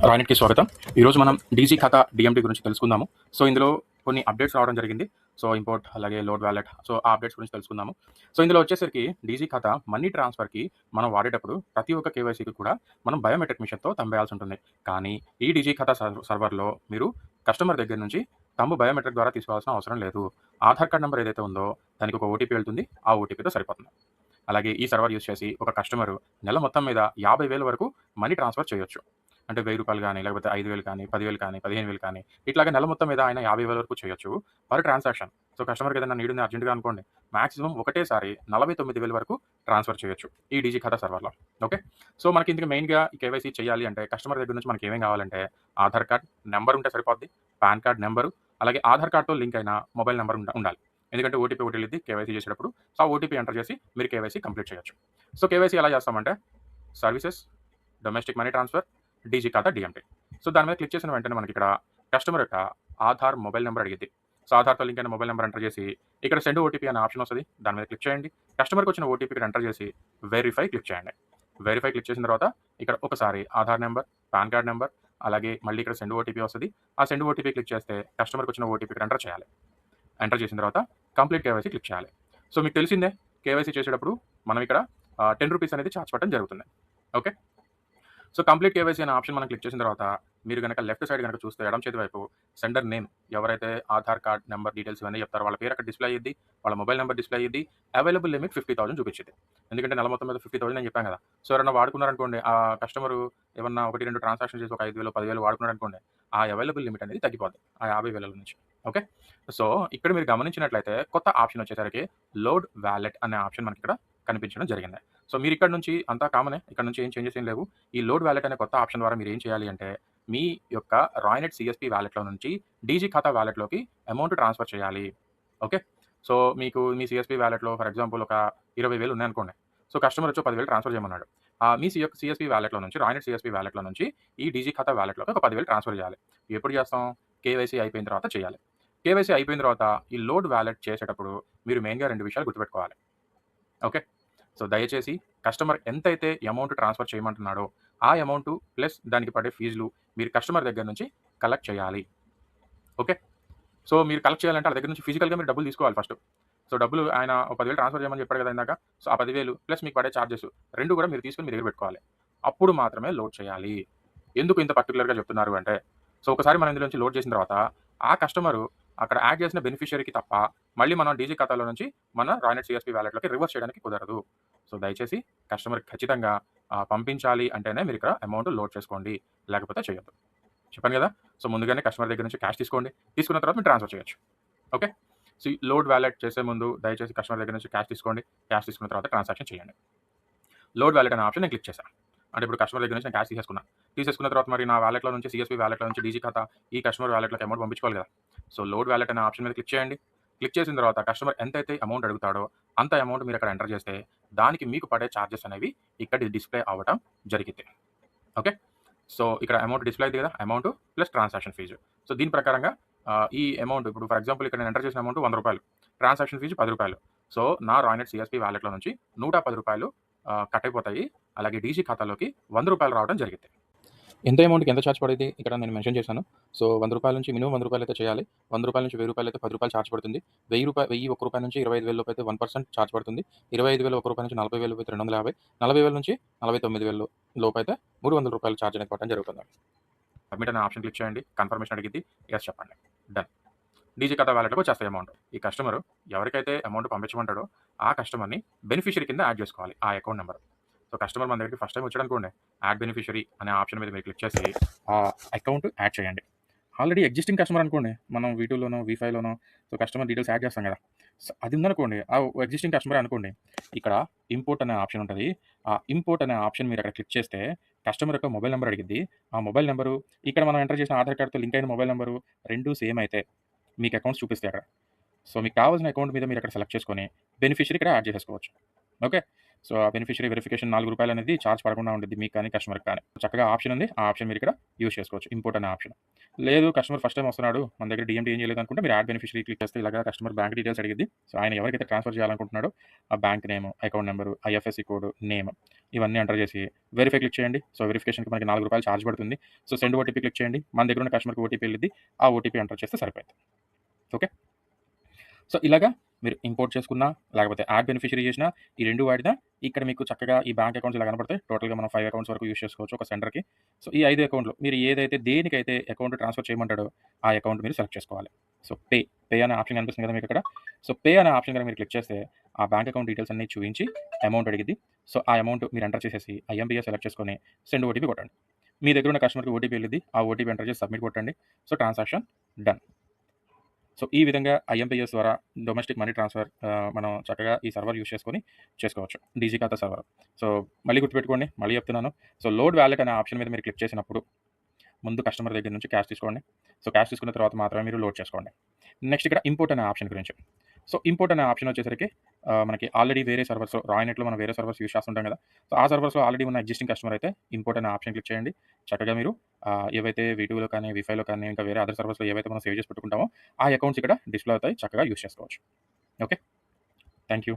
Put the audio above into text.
రాయనెట్కి స్వాగతం. ఈరోజు మనం డీజీ ఖాతా డిఎంటీ గురించి తెలుసుకుందాము. సో ఇందులో కొన్ని అప్డేట్స్ రావడం జరిగింది. సో ఇంపోర్ట్ అలాగే లోడ్ వ్యాలెట్ ఆ అప్డేట్స్ గురించి తెలుసుకుందాము. సో ఇందులో వచ్చేసరికి డీజీ ఖాతా మనీ ట్రాన్స్ఫర్‌కి మనం వాడేటప్పుడు ప్రతి ఒక్క కేవైసీకి కూడా మనం బయోమెట్రిక్ మిషన్‌తో తంబేయాల్సి ఉంటుంది. కానీ ఈ డీజీ ఖాతా సర్వర్‌లో మీరు కస్టమర్ దగ్గర నుంచి తంబు బయోమెట్రిక్ ద్వారా తీసుకోవాల్సిన అవసరం లేదు. ఆధార్ కార్డ్ నంబర్ ఏదైతే ఉందో దానికి ఒక ఓటీపీ వెళ్తుంది. ఆ ఓటీపీతో సరిపోతుంది. అలాగే ఈ సర్వర్ యూజ్ చేసి ఒక కస్టమరు నెల మొత్తం మీద 50,000 వరకు మనీ ట్రాన్స్ఫర్ చేయొచ్చు. అంటే రూ. 1000 గానీ, లేకపోతే 5,000 కానీ, 10,000 కానీ, 15,000 కానీ, ఇట్లాగా నెల మొత్తం మీద ఆయన 50,000 వరకు చేయొచ్చు పర్ ట్రాన్సాక్షన్. సో కస్టమర్‌కి ఏదైనా నీడ్ ఉంది అర్జెంట్‌గా అనుకోండి, మాక్సిమం ఒకటేసారి 49,000 వరకు ట్రాన్స్ఫర్ చేయొచ్చు ఈ డీజీ ఖాతా సర్వర్‌లో. ఓకే. సో మనకి ఇందుకు మెయిన్‌గా ఈ కేవైసీ చేయాలి అంటే కస్టమర్ దగ్గర నుంచి మనకి ఏమేం కావాలంటే ఆధార్ కార్డ్ నంబర్ ఉంటే సరిపోద్ది. పాన్ కార్డ్ నంబరు, అలాగే ఆధార్ కార్డ్‌తో లింక్ అయిన మొబైల్ నంబర్ ఉండాలి. ఎందుకంటే ఓటీపీ ఒకటి వెళ్ళిద్ది కేవైసీ చేసేటప్పుడు. సో ఆ ఓటీపీ ఎంటర్ చేసి మీరు కేవైసీ కంప్లీట్ చేయొచ్చు. సో కేవైసీ ఎలా చేస్తామంటే services, domestic money transfer, DG ఖాతా డిఎంటీ. సో దాని మీద క్లిక్ చేసిన వెంటనే మనకి ఇక్కడ కస్టమర్ యొక్క ఆధార్ మొబైల్ నెంబర్ అడిగిద్ది. సో ఆధార్‌తో లింక్ అయిన మొబైల్ నెంబర్ ఎంటర్ చేసి ఇక్కడ సెండ్ ఓటీపీ అనే ఆప్షన్ వస్తది. దాని మీద క్లిక్ చేయండి. కస్టమర్‌కి వచ్చిన ఓటీపీ ఇక్కడ ఎంటర్ చేసి వెరిఫై క్లిక్ చేయండి. వెరిఫై క్లిక్ చేసిన తర్వాత ఇక్కడ ఒకసారి Aadhaar number, pan card number, అలాగే మళ్ళీ ఇక్కడ సెండ్ ఓటీపీ వస్తది. ఆ సెండ్ ఓటీపీ క్లిక్ చేస్తే కస్టమర్‌కి వచ్చిన ఓటీపీ ఇక్కడ ఎంటర్ చేయాలి. ఎంటర్ చేసిన తర్వాత కంప్లీట్ కేవైసీ క్లిక్ చేయాలి. సో మీకు తెలిసిందే కేవైసీ చేసేటప్పుడు మనం ఇక్కడ రూ. 10 అనేది చార్జ్ పడడం జరుగుతుంది. ఓకే. సో కంప్లీట్ కేవైసీ అనే ఆప్షన్ మనం క్లిక్ చేసిన తర్వాత మీరు గనక లెఫ్ట్ సైడ్ గనక చూస్తే ఎడమ చేతి వైపు సెండర్ నేమ్, ఎవరైతే ఆధార్ కార్డ్ నెంబర్ డీటెయిల్స్ ఇవన్నీ చెప్తారో వాళ్ళ పేరు అక్కడ డిస్‌ప్లే అయ్యిద్ది. వాళ్ళ మొబైల్ నెంబర్ డిస్‌ప్లే అయ్యిద్ది. Available limit 50,000 చూపించిద్ది. ఎందుకంటే నెల మొత్తం మీద 50,000 అని చెప్పాను కదా! సో ఎవరైనా వాడుకున్నారనుకోండి, ఆ కస్టమరు ఏమన్నా 1, 2 ట్రాన్సాక్షన్ చేసి ఒక 5,000, 10,000 వాడుకున్నారనుకోండి, ఆ అవైలబుల్ లిమిట్ అనేది తగ్గిపోద్ది. ఆ 50,000 నుంచి. ఓకే. సో ఇక్కడ మీరు గమనించినట్లయితే కొత్త ఆప్షన్ వచ్చేసరికి లోడ్ వాలెట్ అనే ఆప్షన్ మనకి ఇక్కడ కనిపించడం జరిగింది. సో మీరు ఇక్కడ నుంచి అంతా కామనే. ఇక్కడ నుంచి ఏం చేంజెస్ ఏం లేవు. ఈ లోడ్ వాలెట్ అనే కొత్త ఆప్షన్ ద్వారా మీరు ఏం చేయాలి అంటే మీ యొక్క రాయ్‌నెట్ సీఎస్‌పీ వాలెట్‌లో నుంచి డీజీ ఖాతా వాలెట్‌లోకి అమౌంట్ ట్రాన్స్‌ఫర్ చేయాలి. ఓకే. సో మీకు మీ సీఎస్‌పీ వాలెట్‌లో ఫర్ ఎగ్జాంపుల్ ఒక 20,000 ఉన్నాయనుకోండి. సో కస్టమర్ వచ్చి 10,000 ట్రాన్స్‌ఫర్ చేయమన్నాడు. మీ సీఎస్‌పీ వాలెట్‌లో నుంచి రాయ్‌నెట్ సీఎస్‌పీ వాలెట్‌లో నుంచి ఈ డీజీ ఖాతా వాలెట్‌లోకి ఒక 10,000 ట్రాన్స్‌ఫర్ చేయాలి. ఎప్పుడు చేస్తాం? కేవైసీ అయిపోయిన తర్వాత చేయాలి. కేవైసీ అయిపోయిన తర్వాత ఈ లోడ్ వాలెట్ చేసేటప్పుడు మీరు మెయిన్‌గా 2 విషయాలు గుర్తుపెట్టుకోవాలి. ఓకే. సో దయచేసి కస్టమర్ ఎంతైతే అమౌంట్ ట్రాన్స్‌ఫర్ చేయమంటున్నాడో ఆ అమౌంటు ప్లస్ దానికి పడే ఫీజులు మీరు కస్టమర్ దగ్గర నుంచి కలెక్ట్ చేయాలి. ఓకే. సో మీరు కలెక్ట్ చేయాలంటే ఆళ్ళ దగ్గర నుంచి ఫిజికల్‌గా మీరు డబ్బులు తీసుకోవాలి ఫస్ట్. సో డబ్బులు ఆయన ఓ 10,000 ట్రాన్స్‌ఫర్ చేయమని చెప్పాడు కదా ఇందాక. సో ఆ 10,000 ప్లస్ మీకు పడే చార్జెస్ 2 కూడా మీరు తీసుకొని మీ దగ్గర పెట్టుకోవాలి. అప్పుడు మాత్రమే లోడ్ చేయాలి. ఎందుకు ఇంత పర్టిక్యులర్‌గా చెప్తున్నారు అంటే, సో ఒకసారి మనం ఇందులో నుంచి లోడ్ చేసిన తర్వాత ఆ కస్టమరు అక్కడ యాడ్ చేసిన బెనిఫిషియరీకి తప్ప మళ్ళీ మనం డీజీ ఖాతాలో నుంచి మన రాయ్‌నెట్ సీఎస్‌పీ వాలెట్‌లోకి రివర్స్ చేయడానికి కుదరదు. సో దయచేసి కస్టమర్‌కి ఖచ్చితంగా పంపించాలి అంటేనే మీరు ఇక్కడ అమౌంట్ లోడ్ చేసుకోండి. లేకపోతే చేయొద్దు. చెప్పాను కదా! సో ముందుగానే కస్టమర్ దగ్గర నుంచి క్యాష్ తీసుకోండి. తీసుకున్న తర్వాత మీరు ట్రాన్స్‌ఫర్ చేయొచ్చు. ఓకే. సో ఈ లోడ్ వాలెట్ చేసే ముందు దయచేసి కస్టమర్ దగ్గర నుంచి క్యాష్ తీసుకోండి. క్యాష్ తీసుకున్న తర్వాత ట్రాన్సాక్షన్ చేయండి. లోడ్ వాలెట్ అనే ఆప్షన్ నేను క్లిక్ చేశాను. అంటే ఇప్పుడు కస్టమర్ దగ్గర నుంచి నేను క్యాష్ తీసేసుకున్నా. తీసేసుకున్న తర్వాత మరి నా వాలెట్‌లో నుంచి సీఎస్‌పీ వాలెట్‌లో నుంచి డీజీ ఖాతా ఈ కస్టమర్ వాలెట్‌లోకి అమౌంట్ పంపించుకోవాలి కదా! సో లోడ్ వాలెట్ అనే ఆప్షన్ మీద క్లిక్ చేయండి. క్లిక్ చేసిన తర్వాత కస్టమర్ ఎంతైతే అమౌంట్ అడుగుతాడో అంత అమౌంట్ మీరు అక్కడ ఎంటర్ చేస్తే దానికి మీకు పడే చార్జెస్ అనేవి ఇక్కడ డిస్‌ప్లే అవ్వటం జరిగిద్ది. ఓకే. సో ఇక్కడ అమౌంట్ డిస్‌ప్లే అయింది కదా! Amount plus transaction fee. So దీని ప్రకారంగా ఈ అమౌంట్ ఇప్పుడు ఫర్ ఎగ్జాంపుల్ ఇక్కడ నేను ఎంటర్ చేసిన అమౌంట్ రూ. 100. ట్రాన్సాక్షన్ ఫీజు రూ. 10. సో నా రాయ్‌నెట్ సీఎస్‌పీ వాలెట్‌లో నుంచి రూ. 110 కట్ అయిపోతాయి. అలాగే డీజీ ఖాతాలోకి రూ. 100 రావడం జరిగిద్ది. ఎంత అమౌంట్‌కి ఎంత చార్జ్ పడిద్ది ఇక్కడ నేను మెన్షన్ చేశాను. సో రూ. 100 నుంచి మినిమమ్ రూ. 100 అయితే చేయాలి. రూ. 100 నుంచి రూ. 1000 అయితే రూ. 10 చార్జ్ పడుతుంది. రూ. 1,000 నుంచి 25,000 లోపు అయితే 1% చార్జ్ పడుతుంది. 25,000 రూ. 1 నుంచి 40,000 లోపు అయితే 250. 40,000 నుంచి 49,000 లోపు అయితే రూ. 300 చార్జ్ అనేది పడడం జరుగుతుంది. సబ్మిట్ అనే ఆప్షన్ క్లిక్ చేయండి. కన్ఫర్మేషన్ అడిగిద్ది. యెస్ చెప్పండి. డన్. డీజీ ఖాతా వాలెట్‌లోకి వచ్చేస్తాయి అమౌంట్. ఈ కస్టమరు ఎవరికైతే అమౌంట్ పంపించమంటాడో ఆ కస్టమర్‌ని బెనిఫిషియరీ కింద యాడ్ చేసుకోవాలి ఆ అకౌంట్ నంబర్. సో కస్టమర్ మన దగ్గరికి ఫస్ట్ టైమ్ వచ్చాడనుకోండి, యాడ్ బెనిఫిషియరీ అనే ఆప్షన్ మీద మీరు క్లిక్ చేసి ఆ అకౌంట్ యాడ్ చేయండి. ఆల్రెడీ ఎగ్జిస్టింగ్ కస్టమర్ అనుకోండి, మనం V2లోనో, V5లోనో సో కస్టమర్ డీటెయిల్స్ యాడ్ చేస్తాం కదా! సో అది ఉందనుకోండి, ఆ ఎగ్జిస్టింగ్ కస్టమరే అనుకోండి, ఇక్కడ ఇంపోర్ట్ అనే ఆప్షన్ ఉంటది. ఆ ఇంపోర్ట్ అనే ఆప్షన్ మీరు అక్కడ క్లిక్ చేస్తే కస్టమర్ యొక్క మొబైల్ నంబర్ అడిగిద్ది. ఆ మొబైల్ నంబరు ఇక్కడ మనం ఎంటర్ చేసిన ఆధార్ కార్డ్‌తో లింక్ అయిన మొబైల్ నంబరు 2 సేమ్ అయితే మీకు అకౌంట్స్ చూపిస్తాయి అక్కడ. సో మీకు కావాల్సిన అకౌంట్ మీద మీరు అక్కడ సెలెక్ట్ చేసుకొని బెనిఫిషియరీ ఇక్కడ యాడ్ చేసేసుకోవచ్చు. ఓకే. సో ఆ బెనిఫిషియరీ వెరిఫికేషన్ రూ. 4 అనేది చార్జ్ పడకుండా ఉండిద్ది మీకు కానీ, కస్టమర్‌కి కానీ. చక్కగా ఆప్షన్ ఉంది. ఆ ఆప్షన్ మీరు ఇక్కడ యూజ్ చేసుకోవచ్చు. ఇంపోర్ట్ అనే ఆప్షన్. లేదు కస్టమర్ ఫస్ట్ టైమ్ వస్తున్నాడు. మన దగ్గర డీఎంటీ ఏం చేయలేదు అనుకుంటే మీరు యాడ్ బెనిఫిషియరీ క్లిక్ చేస్తే ఇలాగా కస్టమర్ బ్యాంక్ డీటెయిల్స్ అడిగిద్ది. సో ఆయన ఎవరికైతే ట్రాన్స్‌ఫర్ చేయాలనుకుంటున్నాడో ఆ bank name, account number, IFSC code, name ఇవన్నీ ఎంటర్ చేసి వెరిఫై క్లిక్ చేయండి. సో, వెరిఫికేషన్‌కి మనకి రూ. 4 చార్జ్ పడుతుంది. సో, సెండ్ ఓటీపీ క్లిక్ చేయండి. మన దగ్గర ఉన్న కస్టమర్‌కి ఓటీపీ వెళ్ళిద్ది. ఆ ఓటీపీ ఎంటర్ చేస్తే సరిపోద్ది. ఓకే. సో, ఇలాగా మీరు ఇంపోర్ట్ చేసుకున్నా, లేకపోతే యాడ్ బెనిఫిషియరీ చేసినా, ఈ 2 వాడినా ఇక్కడ మీకు చక్కగా ఈ బ్యాంక్ అకౌంట్స్ ఇలా కనపడతాయి. టోటల్‌గా మనం 5 అకౌంట్స్ వరకు యూజ్ చేసుకోవచ్చు ఒక సెండర్‌కి. సో, ఈ 5 అకౌంట్‌లు మీరు దేనికైతే అకౌంట్ ట్రాన్స్‌ఫర్ చేయమంటాడో ఆ అకౌంట్ మీరు సెలెక్ట్ చేసుకోవాలి. సో, పే అనే ఆప్షన్ కనిపిస్తుంది కదా మీకిక్కడ. సో, పే అనే ఆప్షన్ గనక మీరు క్లిక్ చేస్తే ఆ బ్యాంక్ అకౌంట్ డీటెయిల్స్ అన్నీ చూయించి అమౌంట్ అడిగిద్ది. సో, ఆ అమౌంట్ మీరు ఎంటర్ చేసేసి ఐఎంపీఎస్ సెలెక్ట్ చేసుకొని సెండ్ ఓటీపీ కొట్టండి. మీ దగ్గర ఉన్న కస్టమర్‌కి ఓటీపీ వెళ్ళిద్ది. ఆ ఓటీపీ ఎంటర్ చేసి సబ్మిట్ కొట్టండి. So, transaction done. సో, ఈ విధంగా ఐఎంపీఎస్ ద్వారా డొమెస్టిక్ మనీ ట్రాన్స్‌ఫర్ మనం చక్కగా ఈ సర్వర్ యూజ్ చేసుకొని చేసుకోవచ్చు. డీజీ ఖాతా సర్వర్. సో, మళ్ళీ గుర్తుపెట్టుకోండి. మళ్ళీ చెప్తున్నాను. సో, లోడ్ వాలెట్ అనే ఆప్షన్ మీద మీరు క్లిక్ చేసినప్పుడు ముందు కస్టమర్ దగ్గర నుంచి క్యాష్ తీసుకోండి. సో, క్యాష్ తీసుకున్న తర్వాత మాత్రమే మీరు లోడ్ చేసుకోండి. నెక్స్ట్ ఇక్కడ ఇంపోర్ట్ అనే ఆప్షన్ గురించి. సో, ఇంపోర్ట్ అనే ఆప్షన్ వచ్చేసరికి మనకి ఆల్రెడీ వేరే సర్వర్స్‌లో రాయ్‌నెట్‌లో మనం వేరే సర్వర్స్ యూజ్ చేస్తుంటాం కదా! సో, ఆ సర్వర్స్‌లో ఆల్రెడీ ఉన్న ఎగ్జిస్టింగ్ కస్టమర్ అయితే ఇంపోర్ట్ అనే ఆప్షన్ క్లిక్ చేయండి. చక్కగా మీరు ఏవైతే వీటూలో కానీ, వీఫైలో కానీ, ఇంకా వేరే అదర్ సర్వర్స్‌లో ఏవైతే మనం సేవ్ చేసి పెట్టుకుంటామో ఆ అకౌంట్స్ ఇక్కడ డిస్‌ప్లే అవుతాయి. చక్కగా యూజ్ చేసుకోవచ్చు. ఓకే. Thank you.